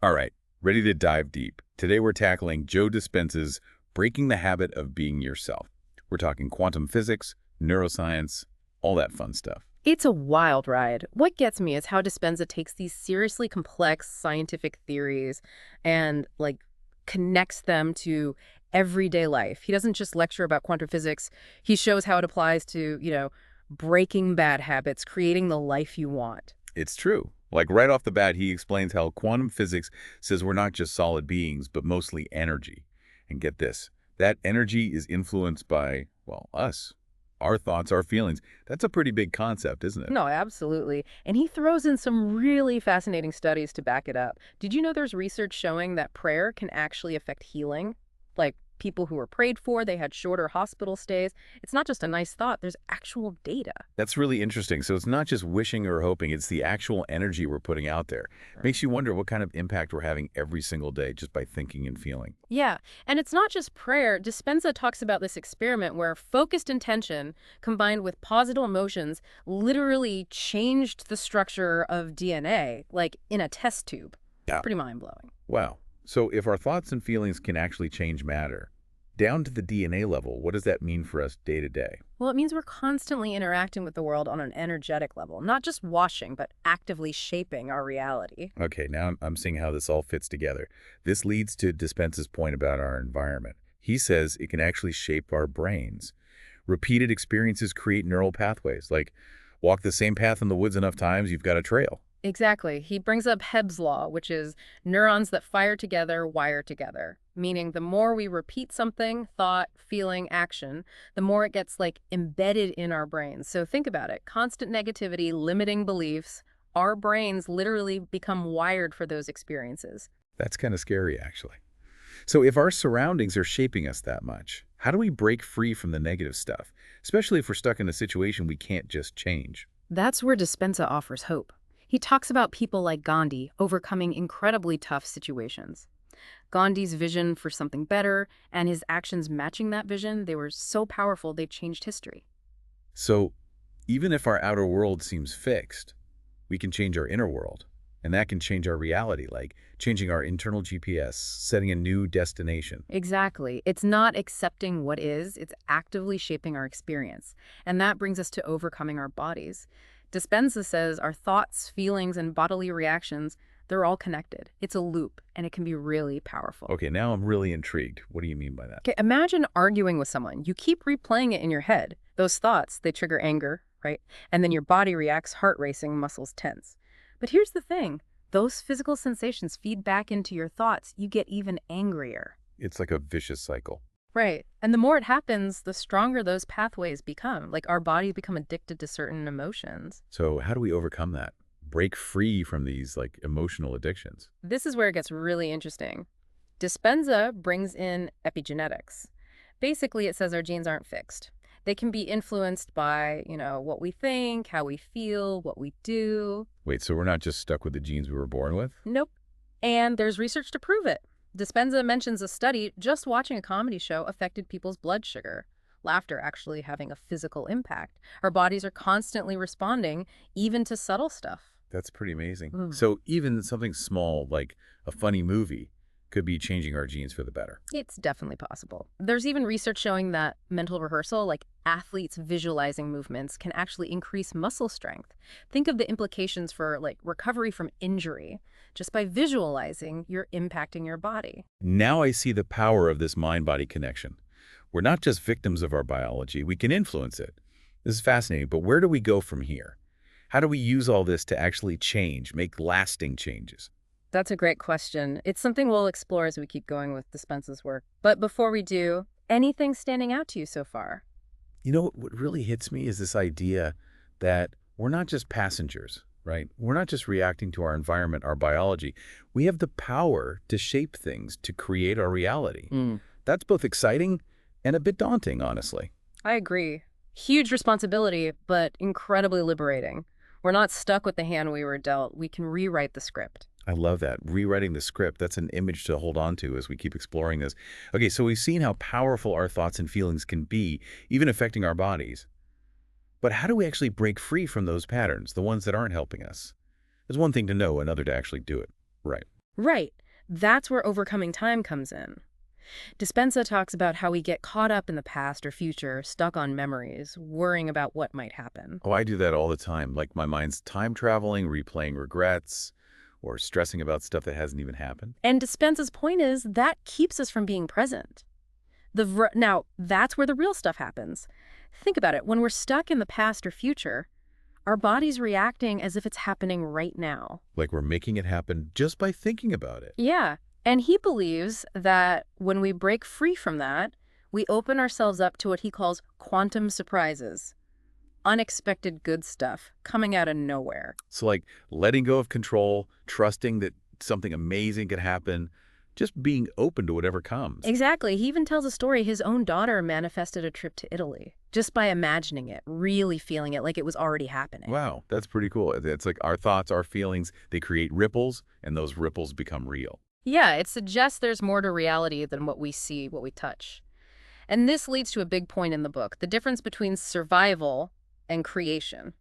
All right, ready to dive deep. Today we're tackling Joe Dispenza's Breaking the Habit of Being Yourself. We're talking quantum physics, neuroscience, all that fun stuff. It's a wild ride. What gets me is how Dispenza takes these seriously complex scientific theories and connects them to everyday life. He doesn't just lecture about quantum physics. He shows how it applies to, breaking bad habits, creating the life you want. It's true. Like right off the bat, he explains how quantum physics says we're not just solid beings, but mostly energy. And get this, that energy is influenced by, well, us, our thoughts, our feelings. That's a pretty big concept, isn't it? No, absolutely. And he throws in some really fascinating studies to back it up. Did you know there's research showing that prayer can actually affect healing? Like people who were prayed for, they had shorter hospital stays. It's not just a nice thought, there's actual data. That's really interesting. So it's not just wishing or hoping, it's the actual energy we're putting out there. Sure. Makes you wonder what kind of impact we're having every single day just by thinking and feeling. Yeah, and it's not just prayer. Dispenza talks about this experiment where focused intention combined with positive emotions literally changed the structure of DNA, like in a test tube. Yeah. Pretty mind-blowing. Wow. So if our thoughts and feelings can actually change matter, down to the DNA level, what does that mean for us day to day? Well, it means we're constantly interacting with the world on an energetic level, not just watching, but actively shaping our reality. Okay, now I'm seeing how this all fits together. This leads to Dispenza's point about our environment. He says it can actually shape our brains. Repeated experiences create neural pathways, like walk the same path in the woods enough times, you've got a trail. Exactly. He brings up Hebb's law, which is neurons that fire together wire together, meaning the more we repeat something, thought, feeling, action, the more it gets embedded in our brains. So think about it. Constant negativity, limiting beliefs, our brains literally become wired for those experiences. That's kind of scary, actually. So if our surroundings are shaping us that much, how do we break free from the negative stuff, especially if we're stuck in a situation we can't just change? That's where Dispenza offers hope. He talks about people like Gandhi overcoming incredibly tough situations. Gandhi's vision for something better and his actions matching that vision, they were so powerful they changed history. So even if our outer world seems fixed, we can change our inner world. And that can change our reality, like changing our internal GPS, setting a new destination. Exactly. It's not accepting what is, it's actively shaping our experience. And that brings us to overcoming our bodies. Dispenza says our thoughts, feelings, and bodily reactions, they're all connected. It's a loop, and it can be really powerful. Okay, now I'm really intrigued. What do you mean by that? Okay, imagine arguing with someone. You keep replaying it in your head. Those thoughts, they trigger anger, right? And then your body reacts, heart racing, muscles tense. But here's the thing. Those physical sensations feed back into your thoughts. You get even angrier. It's like a vicious cycle. Right. And the more it happens, the stronger those pathways become. Like our bodies become addicted to certain emotions. So how do we overcome that? Break free from these emotional addictions? This is where it gets really interesting. Dispenza brings in epigenetics. Basically, it says our genes aren't fixed. They can be influenced by, what we think, how we feel, what we do. Wait, so we're not just stuck with the genes we were born with? Nope. And there's research to prove it. Dispenza mentions a study just watching a comedy show affected people's blood sugar. Laughter actually having a physical impact. Our bodies are constantly responding, even to subtle stuff. That's pretty amazing. Mm. So even something small like a funny movie could be changing our genes for the better. It's definitely possible. There's even research showing that mental rehearsal, like athletes visualizing movements, can actually increase muscle strength. Think of the implications for recovery from injury. Just by visualizing, you're impacting your body. Now I see the power of this mind-body connection. We're not just victims of our biology, we can influence it. This is fascinating, but where do we go from here? How do we use all this to actually change, make lasting changes? That's a great question. It's something we'll explore as we keep going with Dispenza's work. But before we do, anything standing out to you so far? You know, what really hits me is this idea that we're not just passengers, right? We're not just reacting to our environment, our biology. We have the power to shape things, to create our reality. That's both exciting and a bit daunting, honestly. I agree. Huge responsibility, but incredibly liberating. We're not stuck with the hand we were dealt. We can rewrite the script. I love that. Rewriting the script, that's an image to hold on to as we keep exploring this. Okay, so we've seen how powerful our thoughts and feelings can be, even affecting our bodies. But how do we actually break free from those patterns, the ones that aren't helping us? There's one thing to know, another to actually do it. Right. Right. That's where overcoming time comes in. Dispenza talks about how we get caught up in the past or future, stuck on memories, worrying about what might happen. Oh, I do that all the time. Like my mind's time traveling, replaying regrets, or stressing about stuff that hasn't even happened. And Dispenza's point is that keeps us from being present. Now, that's where the real stuff happens. Think about it. When we're stuck in the past or future, our body's reacting as if it's happening right now. Like we're making it happen just by thinking about it. Yeah. And he believes that when we break free from that, we open ourselves up to what he calls quantum surprises. Unexpected good stuff coming out of nowhere. So like letting go of control, trusting that something amazing could happen, just being open to whatever comes. Exactly. He even tells a story his own daughter manifested a trip to Italy just by imagining it, really feeling it like it was already happening. Wow, that's pretty cool. It's like our thoughts, our feelings, they create ripples, and those ripples become real. Yeah, it suggests there's more to reality than what we see, what we touch. And this leads to a big point in the book, the difference between survival and creation.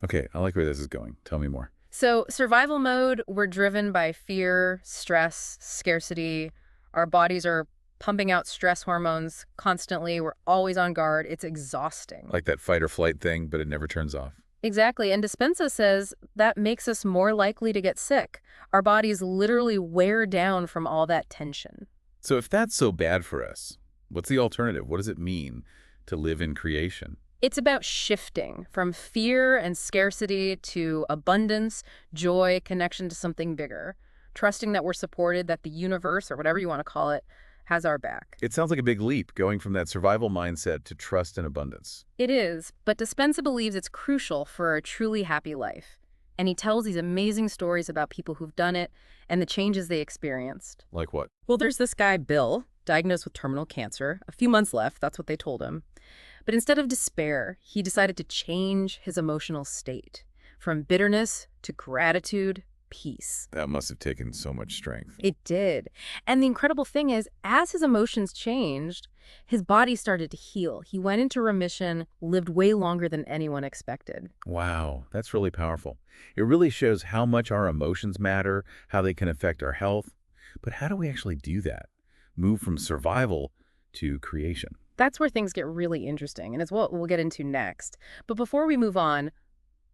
Okay, I like where this is going. Tell me more. So survival mode, we're driven by fear, stress, scarcity. Our bodies are pumping out stress hormones constantly. We're always on guard. It's exhausting. Like that fight or flight thing, but it never turns off. Exactly. And Dispenza says that makes us more likely to get sick. Our bodies literally wear down from all that tension. So if that's so bad for us, what's the alternative? What does it mean to live in creation? It's about shifting from fear and scarcity to abundance, joy, connection to something bigger, trusting that we're supported, that the universe, or whatever you want to call it, has our back. It sounds like a big leap, going from that survival mindset to trust and abundance. It is, but Dispenza believes it's crucial for a truly happy life. And he tells these amazing stories about people who've done it and the changes they experienced. Like what? Well, there's this guy, Bill, diagnosed with terminal cancer. A few months left, that's what they told him. But instead of despair, he decided to change his emotional state from bitterness to gratitude, peace. That must have taken so much strength. It did. And the incredible thing is, as his emotions changed, his body started to heal. He went into remission, lived way longer than anyone expected. Wow, that's really powerful. It really shows how much our emotions matter, how they can affect our health. But how do we actually do that? Move from survival to creation. That's where things get really interesting, and it's what we'll get into next. But before we move on,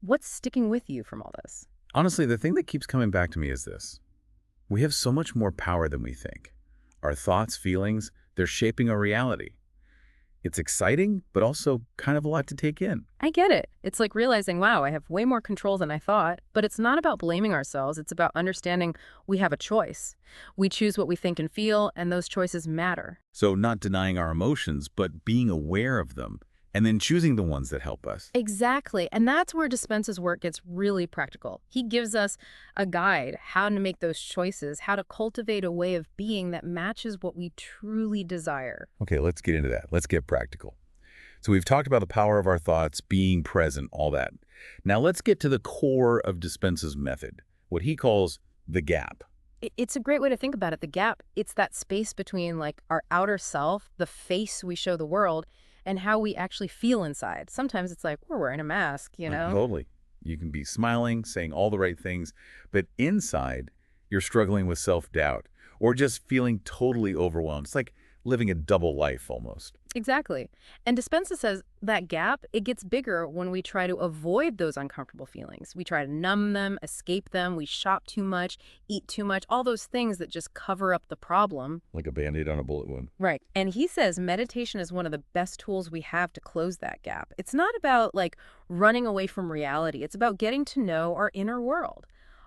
what's sticking with you from all this? Honestly, the thing that keeps coming back to me is this. We have so much more power than we think. Our thoughts, feelings, they're shaping our reality. It's exciting, but also kind of a lot to take in. I get it. It's like realizing, wow, I have way more control than I thought. But it's not about blaming ourselves. It's about understanding we have a choice. We choose what we think and feel, and those choices matter. So not denying our emotions, but being aware of them, and then choosing the ones that help us. Exactly. And that's where Dispenza's work gets really practical. He gives us a guide, how to make those choices, how to cultivate a way of being that matches what we truly desire. Okay, let's get into that. Let's get practical. So we've talked about the power of our thoughts, being present, all that. Now let's get to the core of Dispenza's method, what he calls the gap. It's a great way to think about it. The gap, it's that space between like our outer self, the face we show the world, and how we actually feel inside. Sometimes it's like we're wearing a mask, you know? Totally. You can be smiling, saying all the right things, but inside you're struggling with self-doubt or just feeling totally overwhelmed. It's like living a double life almost. Exactly. And Dispenza says that gap, it gets bigger when we try to avoid those uncomfortable feelings. We try to numb them, escape them, we shop too much, eat too much, all those things that just cover up the problem. Like a Band-Aid on a bullet wound. Right. And he says meditation is one of the best tools we have to close that gap. It's not about like running away from reality. It's about getting to know our inner world.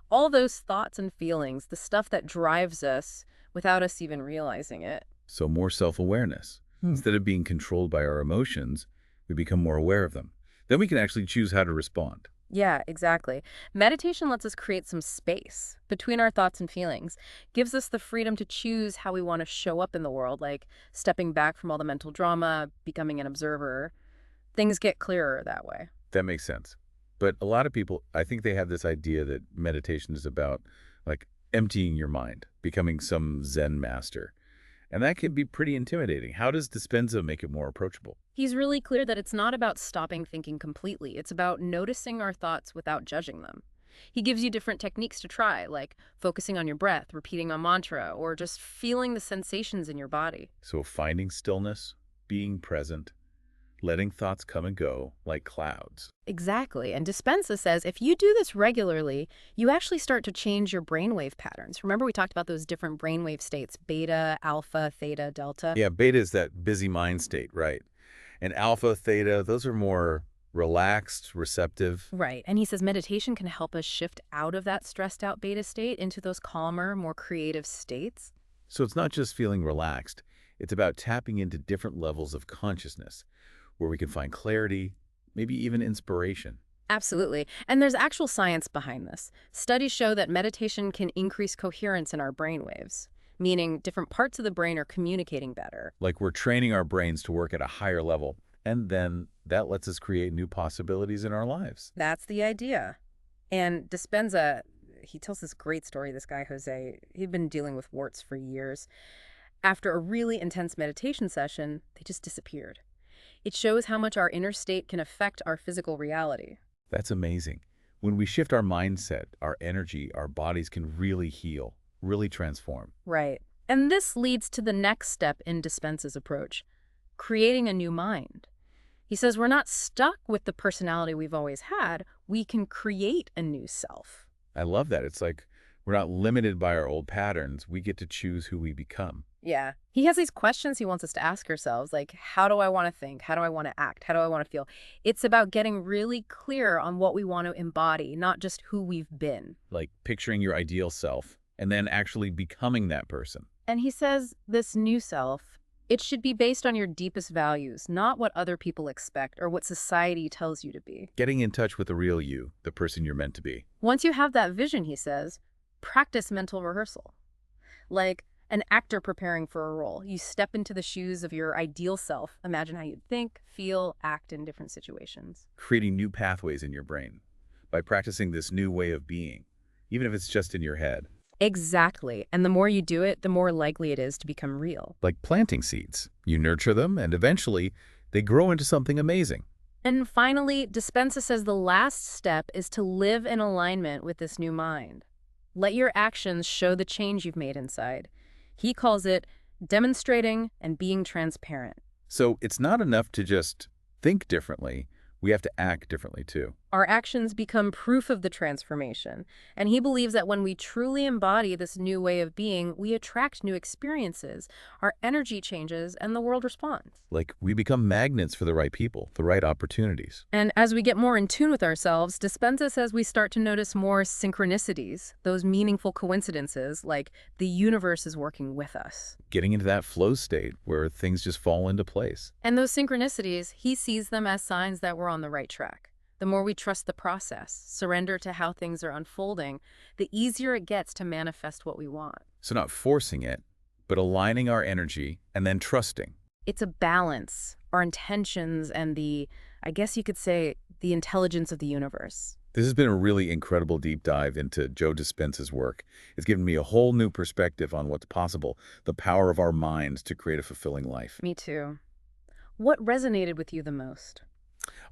All those thoughts and feelings, the stuff that drives us without us even realizing it. So more self-awareness. Instead of being controlled by our emotions, we become more aware of them. Then we can actually choose how to respond. Yeah, exactly. Meditation lets us create some space between our thoughts and feelings, gives us the freedom to choose how we want to show up in the world, like stepping back from all the mental drama, becoming an observer. Things get clearer that way. That makes sense. But a lot of people, I think they have this idea that meditation is about like emptying your mind, becoming some Zen master. And that can be pretty intimidating. How does Dispenza make it more approachable? He's really clear that it's not about stopping thinking completely. It's about noticing our thoughts without judging them. He gives you different techniques to try, like focusing on your breath, repeating a mantra, or just feeling the sensations in your body. So finding stillness, being present, letting thoughts come and go like clouds. Exactly. And Dispenza says if you do this regularly, you actually start to change your brainwave patterns. Remember, we talked about those different brainwave states: beta, alpha, theta, delta. Yeah, beta is that busy mind state, right? And alpha, theta, those are more relaxed, receptive. Right. And he says meditation can help us shift out of that stressed out beta state into those calmer, more creative states. So it's not just feeling relaxed. It's about tapping into different levels of consciousness where we can find clarity, maybe even inspiration. Absolutely. And there's actual science behind this. Studies show that meditation can increase coherence in our brainwaves, meaning different parts of the brain are communicating better. Like we're training our brains to work at a higher level, and then that lets us create new possibilities in our lives. That's the idea. And Dispenza, he tells this great story, this guy, Jose. He'd been dealing with warts for years. After a really intense meditation session, they just disappeared. It shows how much our inner state can affect our physical reality. That's amazing. When we shift our mindset, our energy, our bodies can really heal, really transform. Right. And this leads to the next step in Dispenza's approach: creating a new mind. He says we're not stuck with the personality we've always had. We can create a new self. I love that. It's like we're not limited by our old patterns. We get to choose who we become. Yeah. He has these questions he wants us to ask ourselves, like, how do I want to think? How do I want to act? How do I want to feel? It's about getting really clear on what we want to embody, not just who we've been. Like picturing your ideal self and then actually becoming that person. And he says this new self, it should be based on your deepest values, not what other people expect or what society tells you to be. Getting in touch with the real you, the person you're meant to be. Once you have that vision, he says, practice mental rehearsal. Like an actor preparing for a role. You step into the shoes of your ideal self. Imagine how you'd think, feel, act in different situations. Creating new pathways in your brain by practicing this new way of being, even if it's just in your head. Exactly. And the more you do it, the more likely it is to become real. Like planting seeds. You nurture them, and eventually they grow into something amazing. And finally, Dispenza says the last step is to live in alignment with this new mind. Let your actions show the change you've made inside. He calls it demonstrating and being transparent. So it's not enough to just think differently. We have to act differently too. Our actions become proof of the transformation. And he believes that when we truly embody this new way of being, we attract new experiences, our energy changes, and the world responds. Like we become magnets for the right people, the right opportunities. And as we get more in tune with ourselves, Dispenza says we start to notice more synchronicities, those meaningful coincidences, like the universe is working with us. Getting into that flow state where things just fall into place. And those synchronicities, he sees them as signs that we're on the right track. The more we trust the process, surrender to how things are unfolding, the easier it gets to manifest what we want. So not forcing it, but aligning our energy and then trusting. It's a balance, our intentions and I guess you could say, the intelligence of the universe. This has been a really incredible deep dive into Joe Dispenza's work. It's given me a whole new perspective on what's possible, the power of our minds to create a fulfilling life. Me too. What resonated with you the most?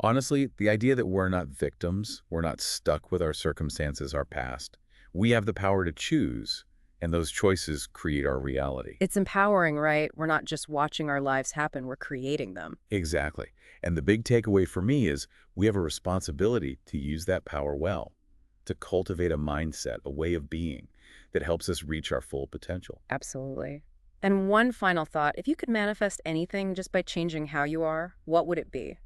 Honestly, the idea that we're not victims, we're not stuck with our circumstances, our past. We have the power to choose, and those choices create our reality. It's empowering, right? We're not just watching our lives happen, we're creating them. Exactly. And the big takeaway for me is we have a responsibility to use that power well, to cultivate a mindset, a way of being that helps us reach our full potential. Absolutely. And one final thought, if you could manifest anything just by changing how you are, what would it be?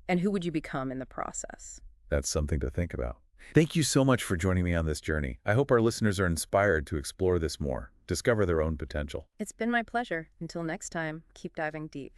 And who would you become in the process? That's something to think about. Thank you so much for joining me on this journey. I hope our listeners are inspired to explore this more, discover their own potential. It's been my pleasure. Until next time, keep diving deep.